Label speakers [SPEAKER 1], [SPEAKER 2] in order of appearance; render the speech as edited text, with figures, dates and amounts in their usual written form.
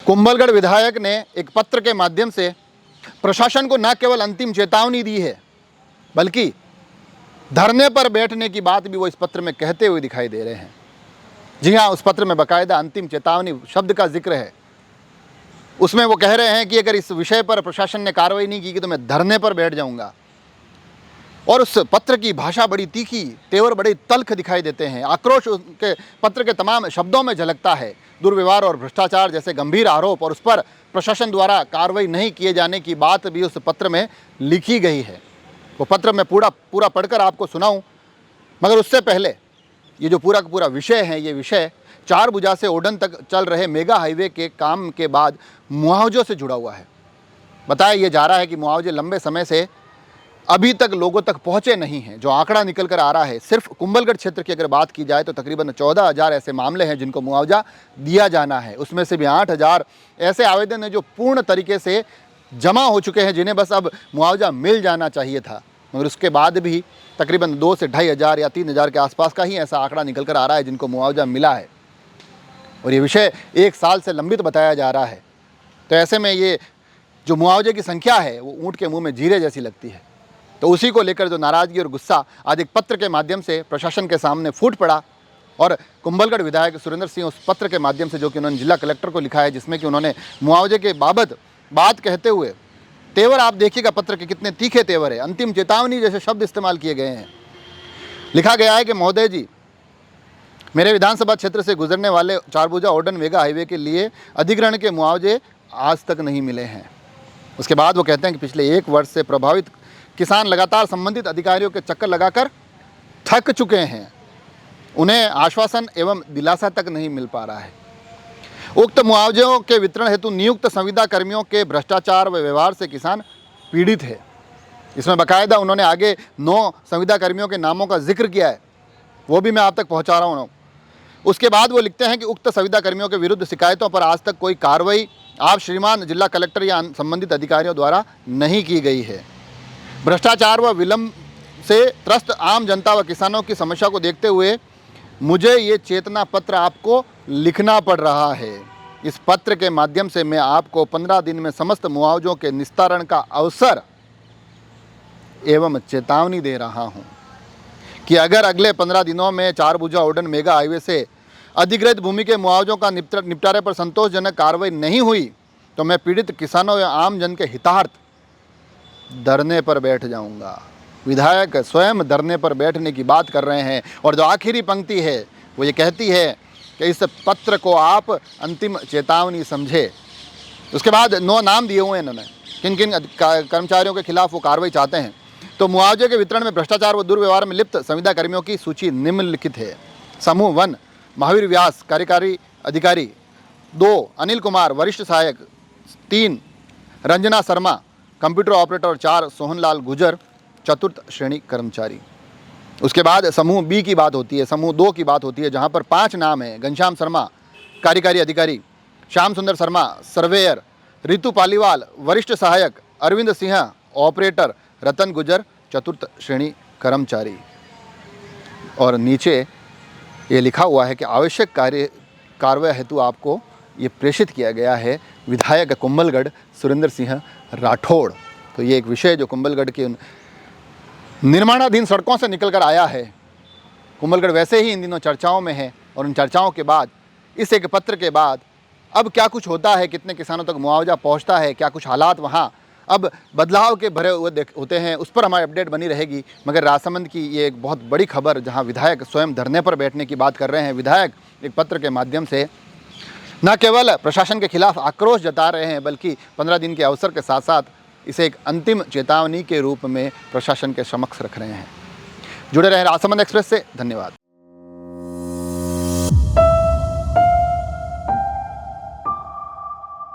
[SPEAKER 1] कुंभलगढ़ विधायक ने एक पत्र के माध्यम से प्रशासन को न केवल अंतिम चेतावनी दी है, बल्कि धरने पर बैठने की बात भी वो इस पत्र में कहते हुए दिखाई दे रहे हैं। जी हाँ, उस पत्र में बाकायदा अंतिम चेतावनी शब्द का जिक्र है। उसमें वो कह रहे हैं कि अगर इस विषय पर प्रशासन ने कार्रवाई नहीं की तो मैं धरने पर बैठ जाऊंगा। और उस पत्र की भाषा बड़ी तीखी, तेवर बड़े तल्ख दिखाई देते हैं। आक्रोश उनके पत्र के तमाम शब्दों में झलकता है। दुर्व्यवहार और भ्रष्टाचार जैसे गंभीर आरोप और उस पर प्रशासन द्वारा कार्रवाई नहीं किए जाने की बात भी उस पत्र में लिखी गई है। वो पत्र मैं पूरा पढ़कर आपको सुनाऊं, मगर उससे पहले ये जो पूरा का पूरा विषय है, ये विषय चारभुजा से ओडन तक चल रहे मेगा हाईवे के काम के बाद मुआवजों से जुड़ा हुआ है। बताया ये जा रहा है कि मुआवजे लंबे समय से अभी तक लोगों तक पहुंचे नहीं हैं। जो आंकड़ा निकल कर आ रहा है, सिर्फ कुंभलगढ़ क्षेत्र की अगर बात की जाए तो तकरीबन 14,000 ऐसे मामले हैं जिनको मुआवजा दिया जाना है। उसमें से भी 8,000 ऐसे आवेदन हैं जो पूर्ण तरीके से जमा हो चुके हैं, जिन्हें बस अब मुआवजा मिल जाना चाहिए था। मगर उसके बाद भी तकरीबन 2 से 2,500 या 3,000 के आसपास का ही ऐसा आंकड़ा निकल कर आ रहा है जिनको मुआवजा मिला है। और ये विषय 1 साल से लंबित बताया जा रहा है। तो ऐसे में ये जो मुआवजे की संख्या है वो ऊँट के मुँह में जीरे जैसी लगती है। तो उसी को लेकर जो नाराज़गी और गुस्सा आज एक पत्र के माध्यम से प्रशासन के सामने फूट पड़ा। और कुंभलगढ़ विधायक सुरेंद्र सिंह उस पत्र के माध्यम से जो कि उन्होंने जिला कलेक्टर को लिखा है, जिसमें कि उन्होंने मुआवजे के बाबत बात कहते हुए तेवर आप देखिएगा पत्र के कितने तीखे तेवर है, अंतिम चेतावनी जैसे शब्द इस्तेमाल किए गए हैं। लिखा गया है कि महोदय जी, मेरे विधानसभा क्षेत्र से गुजरने वाले चारभुजा ओडन मेगा हाईवे के लिए अधिग्रहण के मुआवजे आज तक नहीं मिले हैं। उसके बाद वो कहते हैं कि पिछले 1 वर्ष से प्रभावित किसान लगातार संबंधित अधिकारियों के चक्कर लगाकर थक चुके हैं। उन्हें आश्वासन एवं दिलासा तक नहीं मिल पा रहा है। उक्त मुआवजों के वितरण हेतु नियुक्त संविदा कर्मियों के भ्रष्टाचार व व्यवहार से किसान पीड़ित है। इसमें बाकायदा उन्होंने आगे 9 संविदा कर्मियों के नामों का जिक्र किया है, वो भी मैं आप तक पहुंचा रहा हूँ। उसके बाद वो लिखते हैं कि उक्त संविदा कर्मियों के विरुद्ध शिकायतों पर आज तक कोई कार्रवाई आप श्रीमान जिला कलेक्टर या संबंधित अधिकारियों द्वारा नहीं की गई है। भ्रष्टाचार व विलंब से त्रस्त आम जनता व किसानों की समस्या को देखते हुए मुझे ये चेतना पत्र आपको लिखना पड़ रहा है। इस पत्र के माध्यम से मैं आपको 15 दिन में समस्त मुआवजों के निस्तारण का अवसर एवं चेतावनी दे रहा हूं कि अगर अगले 15 दिनों में चारभुजा ओडन मेगा हाईवे से अधिग्रहित भूमि के मुआवजों का निपटारे पर संतोषजनक कार्रवाई नहीं हुई तो मैं पीड़ित किसानों या आम जन के हितार्थ धरने पर बैठ जाऊंगा। विधायक स्वयं धरने पर बैठने की बात कर रहे हैं। और जो आखिरी पंक्ति है वो ये कहती है कि इस पत्र को आप अंतिम चेतावनी समझे। उसके बाद 9 नाम दिए हुए हैं इन्होंने, किन किन कर्मचारियों के खिलाफ वो कार्रवाई चाहते हैं। तो मुआवजे के वितरण में भ्रष्टाचार व दुर्व्यवहार में लिप्त संविदा कर्मियों की सूची निम्नलिखित है। समूह 1 महावीर व्यास कार्यकारी अधिकारी, 2 अनिल कुमार वरिष्ठ सहायक, 3 रंजना शर्मा कंप्यूटर ऑपरेटर, 4 सोहनलाल गुजर चतुर्थ श्रेणी कर्मचारी। उसके बाद समूह बी की बात होती है, समूह 2 की बात होती है, जहां पर 5 नाम हैं। घनश्याम शर्मा कार्यकारी अधिकारी, श्याम सुंदर शर्मा सर्वेयर, रितु पालीवाल वरिष्ठ सहायक, अरविंद सिंह ऑपरेटर, रतन गुजर चतुर्थ श्रेणी कर्मचारी। और नीचे ये लिखा हुआ है कि आवश्यक कार्रवाई हेतु आपको ये प्रेषित किया गया है विधायक कुंभलगढ़ सुरेंद्र सिंह राठौड़। तो ये एक विषय जो कुंभलगढ़ के निर्माणाधीन सड़कों से निकल कर आया है। कुंभलगढ़ वैसे ही इन दिनों चर्चाओं में है और उन चर्चाओं के बाद, इस एक पत्र के बाद अब क्या कुछ होता है, कितने किसानों तक मुआवजा पहुंचता है, क्या कुछ हालात वहाँ अब बदलाव के भरे हुए होते हैं, उस पर हमारी अपडेट बनी रहेगी। मगर राजसमंद की ये एक बहुत बड़ी खबर, जहाँ विधायक स्वयं धरने पर बैठने की बात कर रहे हैं। विधायक एक पत्र के माध्यम से न केवल प्रशासन के खिलाफ आक्रोश जता रहे हैं, बल्कि 15 दिन के अवसर के साथ साथ इसे एक अंतिम चेतावनी के रूप में प्रशासन के समक्ष रख रहे हैं। जुड़े रहें राजसमंद एक्सप्रेस से। धन्यवाद।